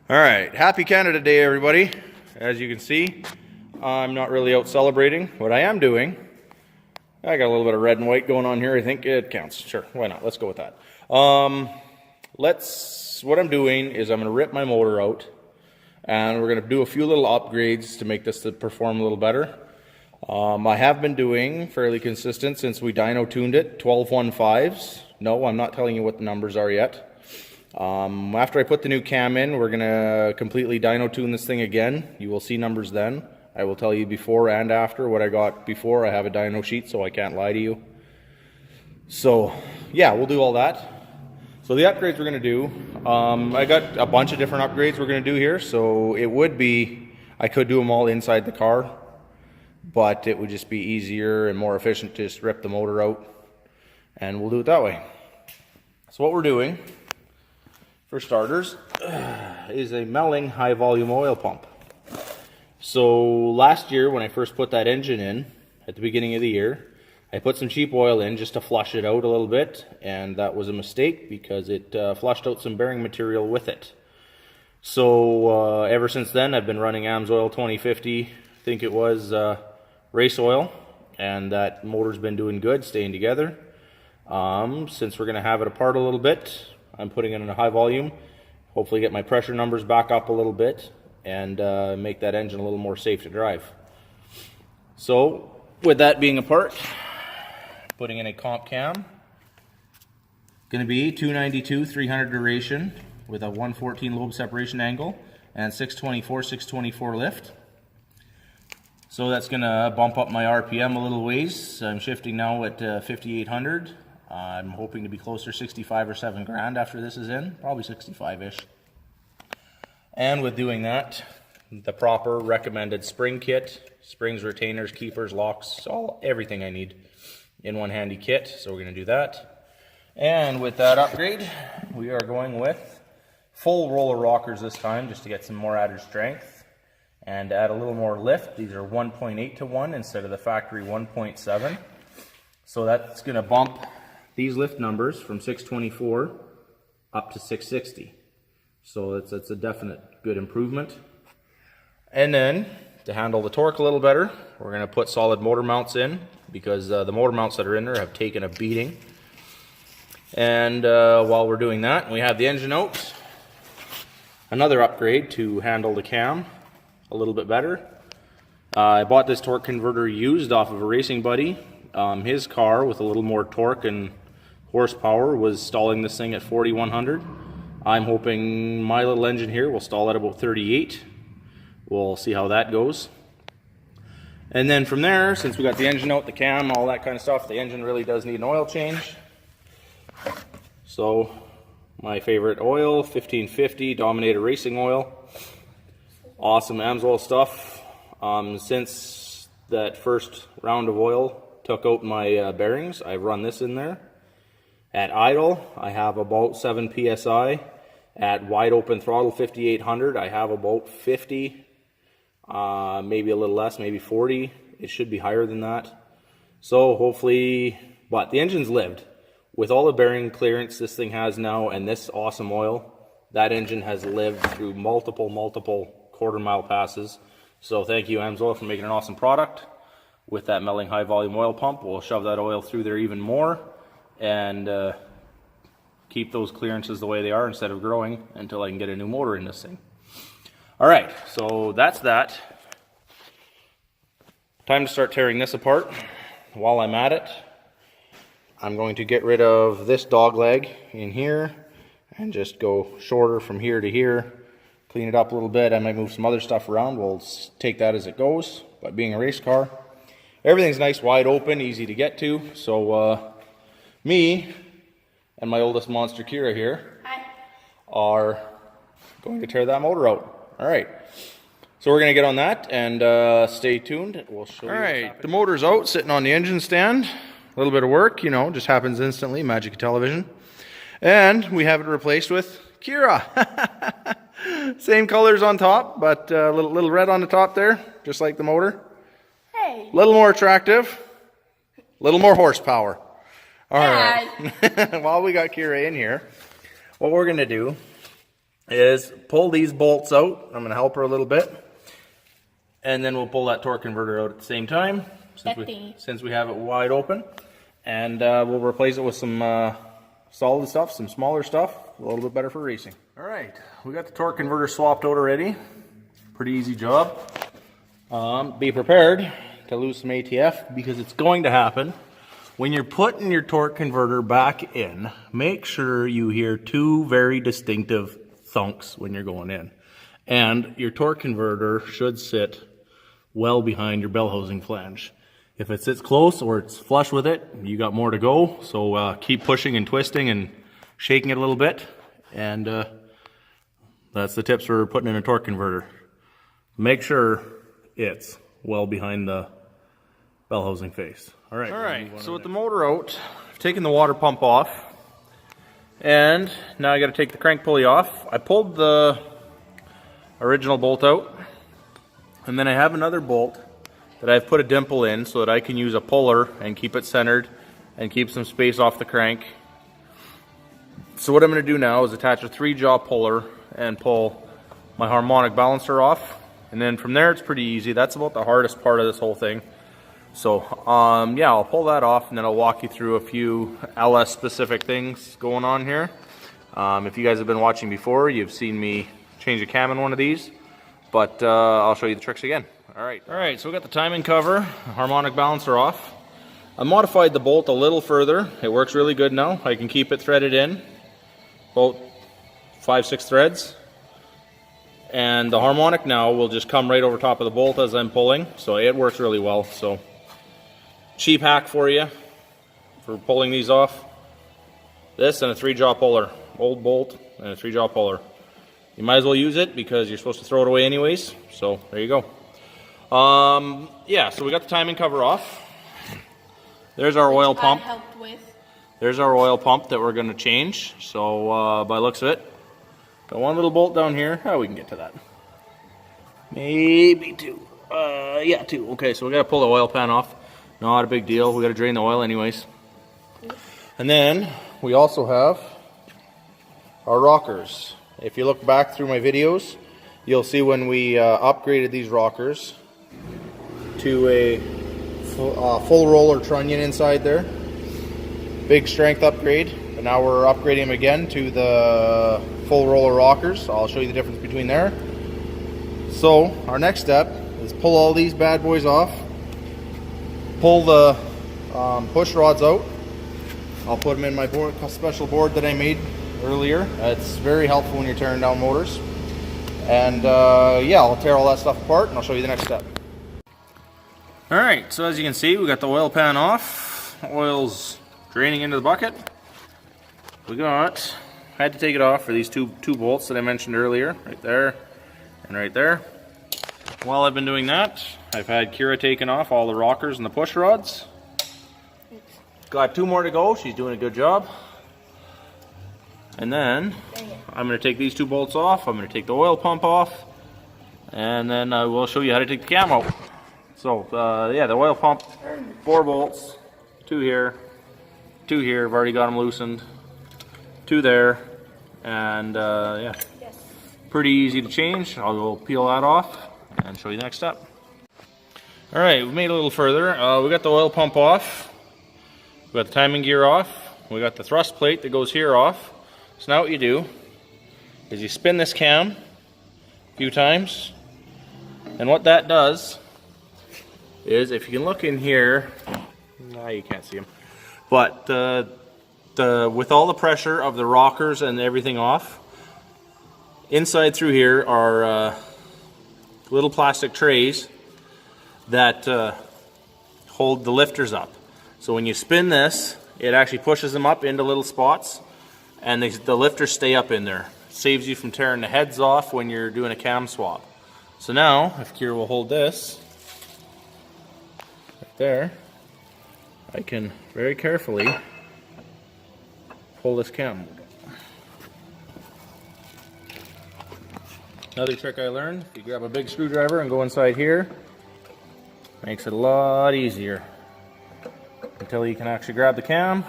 All right, happy Canada Day, everybody. As you can see, I'm not really out celebrating. What I am doing, I got a little bit of red and white going on here. I think it counts. Sure, why not? Let's go with that. What I'm doing is I'm going to rip my motor out, and we're going to do a few little upgrades to make this to perform a little better. I have been doing fairly consistent since we dyno tuned it, 12.15s. No, I'm not telling you what the numbers are yet. After I put the new cam in, we're going to completely dyno tune this thing again. You will see numbers then. I will tell you before and after what I got before. I have a dyno sheet, so I can't lie to you. So, yeah, we'll do all that. So the upgrades we're going to do, I got a bunch of different upgrades we're going to do here. So it would be, I could do them all inside the car, but it would just be easier and more efficient to just rip the motor out, and we'll do it that way. So what we're doing, for starters, is a Melling high volume oil pump. So last year when I first put that engine in, at the beginning of the year, I put some cheap oil in just to flush it out a little bit, and that was a mistake because it flushed out some bearing material with it. So ever since then I've been running AMSOIL 2050, I think it was, race oil, and that motor's been doing good, staying together. Since we're going to have it apart a little bit, I'm putting it in a high volume, hopefully get my pressure numbers back up a little bit, and make that engine a little more safe to drive. So with that being apart, putting in a comp cam, going to be 292 300 duration with a 114 lobe separation angle and 624 lift. So that's going to bump up my RPM a little ways. I'm shifting now at 5800. I'm hoping to be closer 65 or 7 grand after this is in, probably 65-ish. And with doing that, the proper recommended spring kit, springs, retainers, keepers, locks, everything I need in one handy kit. So we're going to do that. And with that upgrade, we are going with full roller rockers this time, just to get some more added strength and add a little more lift. These are 1.8 to 1 instead of the factory 1.7. So that's going to bump these lift numbers from 624 up to 660. So it's a definite good improvement. And then to handle the torque a little better, we're going to put solid motor mounts in, because the motor mounts that are in there have taken a beating. And while we're doing that, we have the engine out. Another upgrade to handle the cam a little bit better. I bought this torque converter used off of a racing buddy. His car with a little more torque and horsepower was stalling this thing at 4100. I'm hoping my little engine here will stall at about 38. We'll see how that goes. And then from there, since we got the engine out, the cam, all that kind of stuff, the engine really does need an oil change. So my favorite oil, 1550 Dominator Racing Oil. Awesome AMSOIL stuff. Since that first round of oil took out my bearings, I've run this in there. At idle, I have about 7 psi. At wide open throttle 5800, I have about 50, maybe a little less, maybe 40. It should be higher than that. So hopefully, but the engine's lived. With all the bearing clearance this thing has now and this awesome oil, that engine has lived through multiple quarter-mile passes. So thank you, AMSOIL, for making an awesome product. With that Melling high volume oil pump, we'll shove that oil through there even more and keep those clearances the way they are instead of growing until I can get a new motor in this thing. All right, so that's that. Time to start tearing this apart. While I'm at it, I'm going to get rid of this dog leg in here and just go shorter from here to here. Clean it up a little bit. I might move some other stuff around. We'll take that as it goes. But being a race car, everything's nice, wide open, easy to get to. So me and my oldest monster, Kira here, are going to tear that motor out. All right. So we're going to get on that and stay tuned. We'll show you. All right. The motor's out, sitting on the engine stand. A little bit of work, you know, just happens instantly. Magic of television. And we have it replaced with Kira. Same colors on top, but a little red on the top there, just like the motor. Hey. A little more attractive, a little more horsepower. All right. While we got Kira in here, what we're going to do is pull these bolts out. I'm going to help her a little bit. And then we'll pull that torque converter out at the same time, since we have it wide open. And we'll replace it with some solid stuff, some smaller stuff, a little bit better for racing. All right, we got the torque converter swapped out already. Pretty easy job. Be prepared to lose some ATF because it's going to happen. When you're putting your torque converter back in, make sure you hear two very distinctive thunks when you're going in. And your torque converter should sit well behind your bell housing flange. If it sits close or it's flush with it, you got more to go. So keep pushing and twisting and shaking it a little bit. And that's the tips for putting in a torque converter. Make sure it's well behind the bell housing face. All right, so with the motor out, I've taken the water pump off. And now I got to take the crank pulley off. I pulled the original bolt out. And then I have another bolt that I've put a dimple in so that I can use a puller and keep it centered and keep some space off the crank. So what I'm going to do now is attach a 3-jaw puller and pull my harmonic balancer off. And then from there it's pretty easy. That's about the hardest part of this whole thing. So yeah, I'll pull that off and then I'll walk you through a few LS specific things going on here. If you guys have been watching before, you've seen me change a cam in one of these. But I'll show you the tricks again. All right, so we got the timing cover, harmonic balancer off. I modified the bolt a little further. It works really good now. I can keep it threaded in, about 5-6 threads. And the harmonic now will just come right over top of the bolt as I'm pulling. So it works really well. So cheap hack for you for pulling these off. This and a 3-jaw puller, old bolt and a 3-jaw puller. You might as well use it because you're supposed to throw it away anyways. So there you go. Yeah, so we got the timing cover off. There's our oil pump. There's our oil pump that we're going to change. So by the looks of it, got one little bolt down here. Oh, we can get to that. Maybe 2. Yeah, 2. Okay, so we got to pull the oil pan off. Not a big deal. We got to drain the oil anyways. And then we also have our rockers. If you look back through my videos, you'll see when we upgraded these rockers to a full roller trunnion inside there. Big strength upgrade. But now we're upgrading them again to the full roller rockers. I'll show you the difference between there. So our next step is pull all these bad boys off. Pull the push rods out. I'll put them in my board, special board that I made earlier. It's very helpful when you're tearing down motors. And yeah, I'll tear all that stuff apart and I'll show you the next step. Alright, so as you can see, we got the oil pan off. Oil's draining into the bucket. Had to take it off for these two bolts that I mentioned earlier, right there and right there. While I've been doing that, I've had Kira taken off all the rockers and the push rods. Got 2 more to go. She's doing a good job. And then I'm going to take these 2 bolts off. I'm going to take the oil pump off, and then I will show you how to take the cam out. So yeah, the oil pump, 4 bolts, 2 here, 2 here. I've already got them loosened. 2 there, and yeah, pretty easy to change. I'll go peel that off and show you the next step. All right, we made it a little further. We got the oil pump off. We got the timing gear off. We got the thrust plate that goes here off. So now what you do is you spin this cam a few times, and what that does is, if you can look in here, nah, you can't see them, but with all the pressure of the rockers and everything off, inside through here are little plastic trays that hold the lifters up. So when you spin this, it actually pushes them up into little spots, and the lifters stay up in there. Saves you from tearing the heads off when you're doing a cam swap. So now, if Kira will hold this, right there, I can very carefully pull this cam. Another trick I learned, if you grab a big screwdriver and go inside here, makes it a lot easier. Until you can actually grab the cam.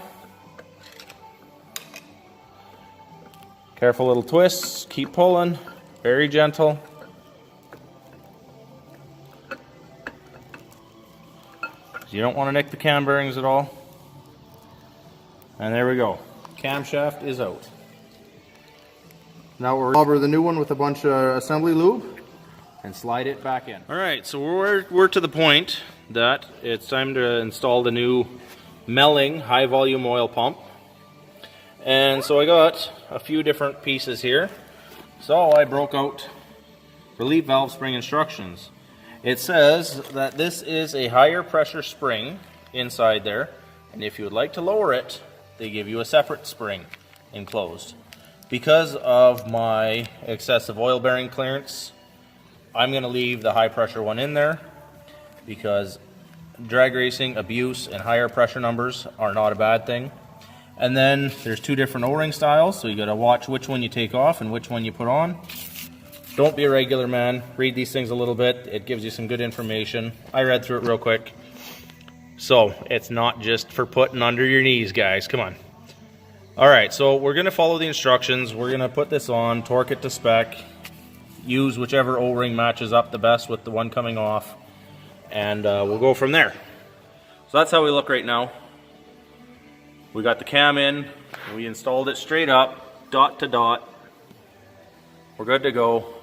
Careful little twists, Just keep pulling, very gentle. You don't want to nick the cam bearings at all. And there we go. Camshaft is out. Now we'll rubber the new one with a bunch of assembly lube and slide it back in. Alright, so we're to the point that it's time to install the new Melling high volume oil pump. And so I got a few different pieces here. So I broke out relief valve spring instructions. It says that this is a higher pressure spring inside there, and if you would like to lower it, they give you a separate spring enclosed. Because of my excessive oil bearing clearance, I'm going to leave the high pressure one in there, because drag racing, abuse, and higher pressure numbers are not a bad thing. And then there's two different O-ring styles, so you got to watch which one you take off and which one you put on. Don't be a regular man. Read these things a little bit. It gives you some good information. I read through it real quick. So it's not just for putting under your knees, guys. Come on. Alright, so we're going to follow the instructions. We're going to put this on, torque it to spec, use whichever O-ring matches up the best with the one coming off, and we'll go from there. So that's how we look right now. We got the cam in, we installed it straight up, dot to dot. We're good to go.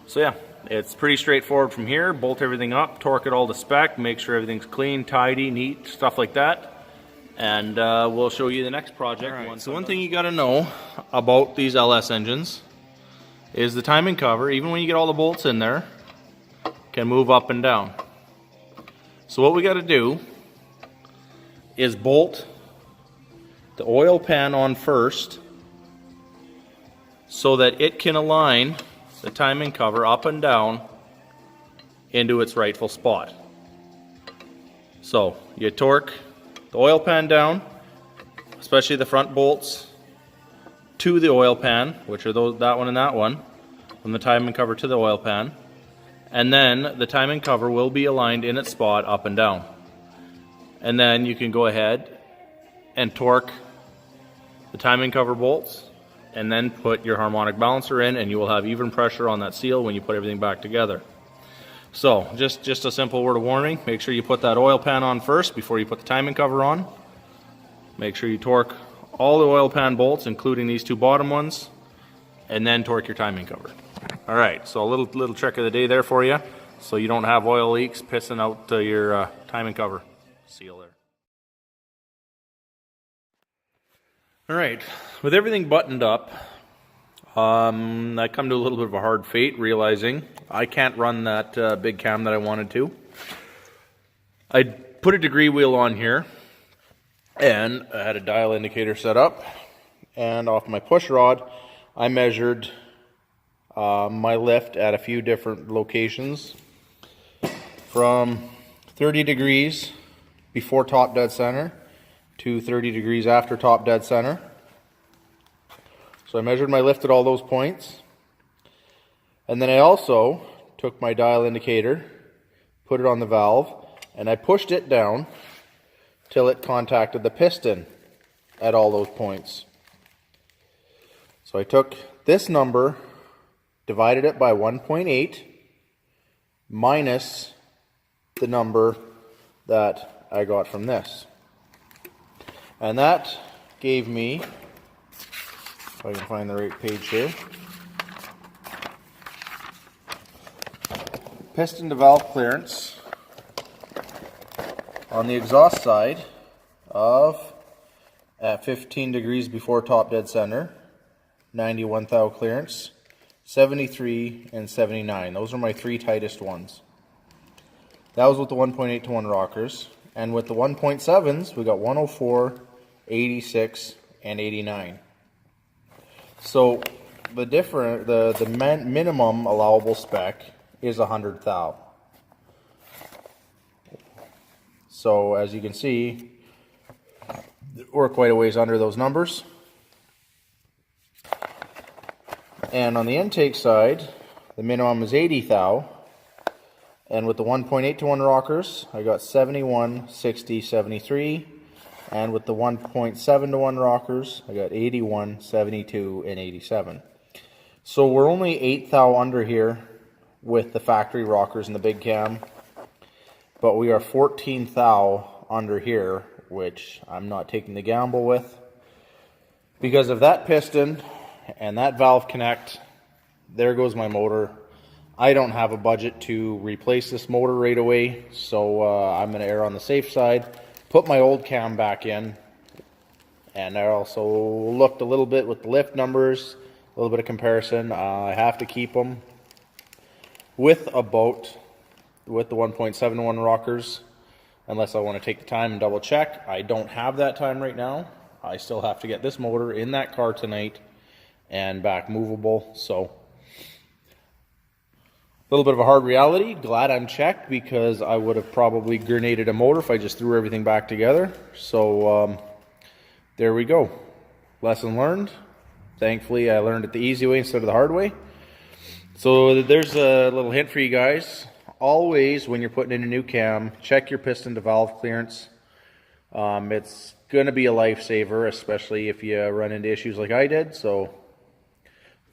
So yeah, it's pretty straightforward from here. Bolt everything up, torque it all to spec, make sure everything's clean, tidy, neat, stuff like that. And we'll show you the next project. Right, so one thing you got to know about these LS engines is the timing cover, even when you get all the bolts in there, can move up and down. So what we got to do is bolt the oil pan on first so that it can align the timing cover up and down into its rightful spot. So you torque the oil pan down, especially the front bolts, to the oil pan, which are that one and that one, from the timing cover to the oil pan, and then the timing cover will be aligned in its spot up and down. And then you can go ahead and torque the timing cover bolts and then put your harmonic balancer in, and you will have even pressure on that seal when you put everything back together. So just a simple word of warning, make sure you put that oil pan on first before you put the timing cover on. Make sure you torque all the oil pan bolts, including these two bottom ones, and then torque your timing cover. Alright, so a little trick of the day there for you, so you don't have oil leaks pissing out your timing cover seal there. Alright, with everything buttoned up, I come to a little bit of a hard fate, realizing I can't run that big cam that I wanted to. I put a degree wheel on here, and I had a dial indicator set up, and off my push rod I measured my lift at a few different locations, from 30 degrees before top dead center to 30 degrees after top dead center. So I measured my lift at all those points, and then I also took my dial indicator, put it on the valve, and I pushed it down till it contacted the piston at all those points. So I took this number, divided it by 1.8 minus the number that I got from this. And that gave me, if I can find the right page here, piston to valve clearance on the exhaust side of, at 15 degrees before top dead center, 91 thou clearance, 73 and 79. Those are my three tightest ones. That was with the 1.8 to 1 rockers. And with the 1.7s, we got 104, 86, and 89. So the minimum allowable spec is 100 thou. So as you can see, we're quite a ways under those numbers. And on the intake side, the minimum is 80 thou. And with the 1.8 to 1 rockers, I got 71, 60, 73. And with the 1.7 to 1 rockers, I got 81, 72, and 87. So we're only 8 thou under here with the factory rockers and the big cam, but we are 14 thou under here, which I'm not taking the gamble with. Because of that piston and that valve connect, there goes my motor. I don't have a budget to replace this motor right away, so I'm going to err on the safe side, put my old cam back in, and I also looked a little bit with the lift numbers, a little bit of comparison. I have to keep them with a boat with the 1.7 to 1 rockers, unless I want to take the time and double check. I don't have that time right now. I still have to get this motor in that car tonight and back movable, so a little bit of a hard reality. Glad I'm checked, because I would have probably grenaded a motor if I just threw everything back together. So there we go. Lesson learned. Thankfully, I learned it the easy way instead of the hard way. So there's a little hint for you guys. Always, when you're putting in a new cam, check your piston to valve clearance. It's going to be a lifesaver, especially if you run into issues like I did. So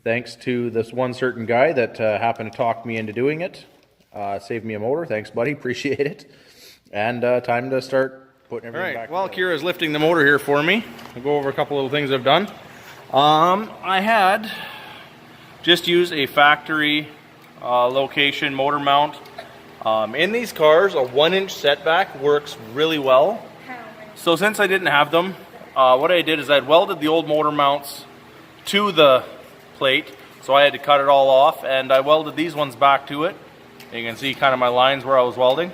thanks to this one certain guy that happened to talk me into doing it. Saved me a motor. Thanks, buddy. Appreciate it. And time to start putting everything back. Well, Kira's lifting the motor here for me. I'll go over a couple little things I've done. I had just used a factory location motor mount. In these cars, a 1-inch setback works really well. So since I didn't have them, what I did is I'd welded the old motor mounts to the plate, so I had to cut it all off, and I welded these ones back to it. You can see kind of my lines where I was welding.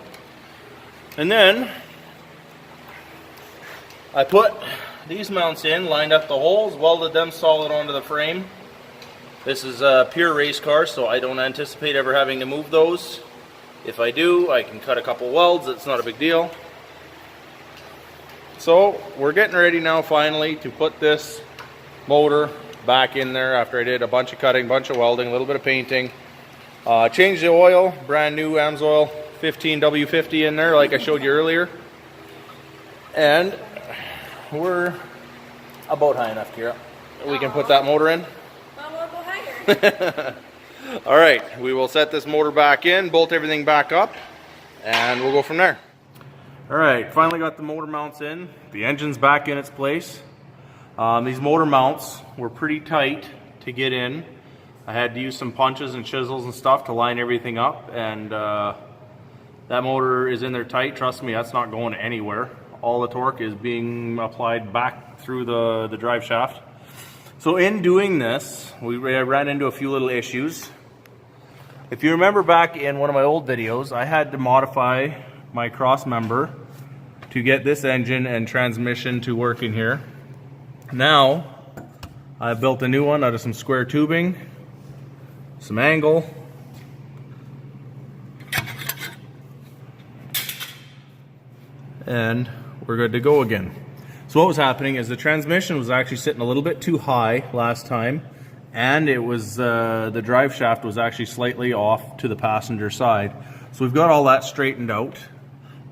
And then I put these mounts in, lined up the holes, welded them solid onto the frame. This is a pure race car, so I don't anticipate ever having to move those. If I do, I can cut a couple welds. It's not a big deal. So we're getting ready now finally to put this motor back in there after I did a bunch of cutting, bunch of welding, a little bit of painting. Changed the oil, brand new AMSOIL 15W50 in there like I showed you earlier. And we're about high enough, Kira. We can put that motor in. Well, we'll go higher. All right, we will set this motor back in, bolt everything back up, and we'll go from there. All right, finally got the motor mounts in. The engine's back in its place. These motor mounts were pretty tight to get in. I had to use some punches and chisels and stuff to line everything up, and that motor is in there tight. Trust me, that's not going anywhere. All the torque is being applied back through the drive shaft. So in doing this, we ran into a few little issues. If you remember back in one of my old videos, I had to modify my cross member to get this engine and transmission to work in here. Now, I've built a new one out of some square tubing, some angle, and we're good to go again. So what was happening is the transmission was actually sitting a little bit too high last time, and it was the drive shaft was actually slightly off to the passenger side. So we've got all that straightened out.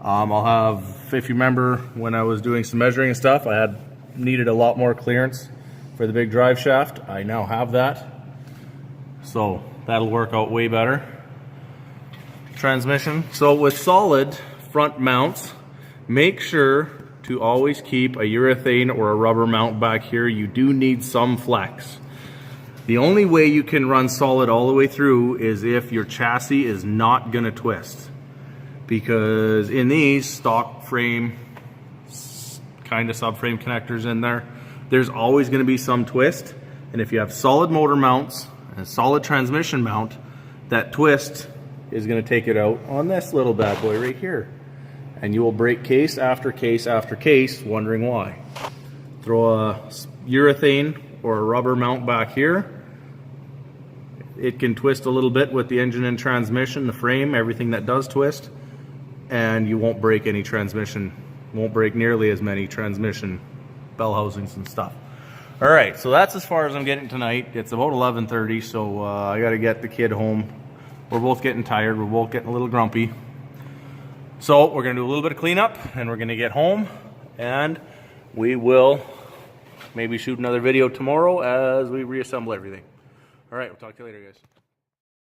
I'll have, if you remember when I was doing some measuring and stuff, I needed a lot more clearance for the big drive shaft. I now have that, so that'll work out way better. Transmission. So with solid front mounts, make sure to always keep a urethane or a rubber mount back here. You do need some flex. The only way you can run solid all the way through is if your chassis is not going to twist. Because in these stock frame, kind of subframe connectors in there, there's always going to be some twist. And if you have solid motor mounts and a solid transmission mount, that twist is going to take it out on this little bad boy right here. And you will break case after case after case, wondering why. Throw a urethane or a rubber mount back here. It can twist a little bit with the engine and transmission, the frame, everything that does twist, and you won't break any transmission, won't break nearly as many transmission bell housings and stuff. All right, so that's as far as I'm getting tonight. It's about 11:30, so I got to get the kid home. We're both getting tired. We're both getting a little grumpy. So we're going to do a little bit of cleanup, and we're going to get home, and we will maybe shoot another video tomorrow as we reassemble everything. All right, we'll talk to you later, guys.